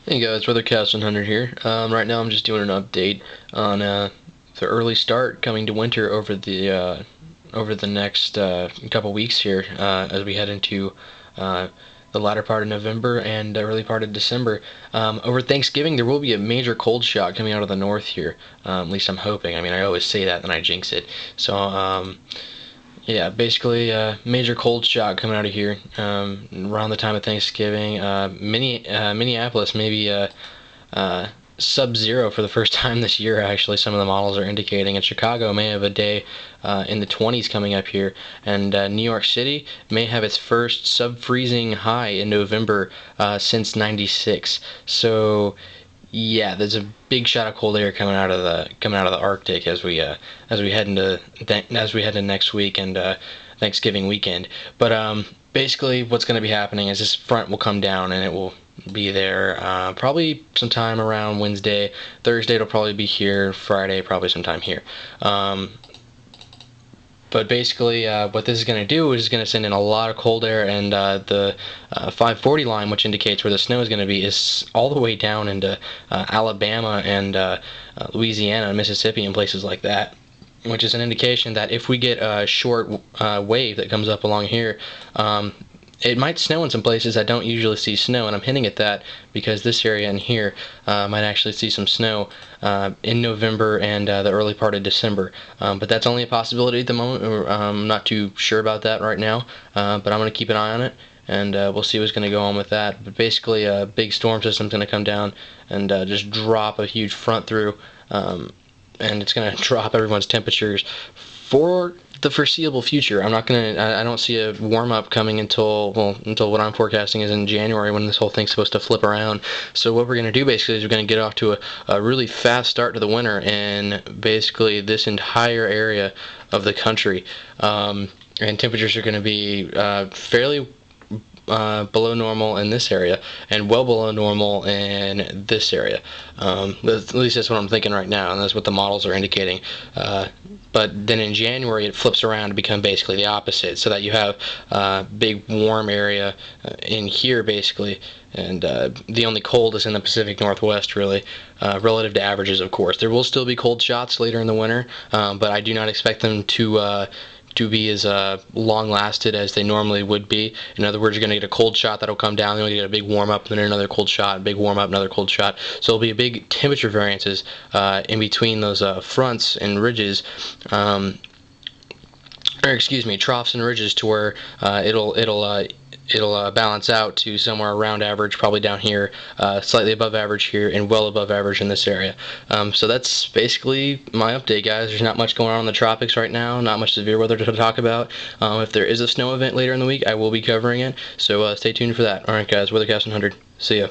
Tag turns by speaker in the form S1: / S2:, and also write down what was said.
S1: Hey guys, Weathercast 100 here. Right now I'm just doing an update on the early start coming to winter over the next couple weeks here as we head into the latter part of November and early part of December. Over Thanksgiving there will be a major cold shock coming out of the north here. At least I'm hoping. I mean, I always say that and I jinx it. So yeah, basically, major cold shock coming out of here around the time of Thanksgiving. Minneapolis maybe sub-zero for the first time this year. Actually, some of the models are indicating, and Chicago may have a day in the 20s coming up here, and New York City may have its first sub-freezing high in November since '96. So yeah, there's a big shot of cold air coming out of the Arctic as we head into next week and Thanksgiving weekend. But basically, what's going to be happening is this front will come down and it will be there probably sometime around Wednesday. Thursday it'll probably be here. Friday probably sometime here. But basically, what this is going to do is going to send in a lot of cold air, and the 540 line, which indicates where the snow is going to be, is all the way down into Alabama and Louisiana and Mississippi and places like that, which is an indication that if we get a short wave that comes up along here, it might snow in some places that don't usually see snow, and I'm hinting at that because this area in here might actually see some snow in November and the early part of December. But that's only a possibility at the moment. I'm not too sure about that right now, but I'm going to keep an eye on it, and we'll see what's going to go on with that. But basically, a big storm system's going to come down and just drop a huge front through, and it's going to drop everyone's temperatures for the foreseeable future. I don't see a warm up coming until what I'm forecasting is in January, when this whole thing's supposed to flip around. So what we're going to do basically is we're going to get off to a really fast start to the winter in basically this entire area of the country. And temperatures are going to be fairly below normal in this area and well below normal in this area. At least that's what I'm thinking right now, and that's what the models are indicating. But then in January it flips around to become basically the opposite, so that you have a big warm area in here basically, and the only cold is in the Pacific Northwest, really, relative to averages, of course. There will still be cold shots later in the winter, but I do not expect them to be as long lasted as they normally would be. In other words, you're going to get a cold shot that'll come down, then you get a big warm up, then another cold shot, big warm up, another cold shot. So there'll be a big temperature variances in between those fronts and ridges. Or excuse me, troughs and ridges, to where it'll balance out to somewhere around average, probably down here, slightly above average here, and well above average in this area. So that's basically my update, guys. There's not much going on in the tropics right now, not much severe weather to talk about. If there is a snow event later in the week, I will be covering it, so stay tuned for that. Alright guys, Weathercast 100. See ya.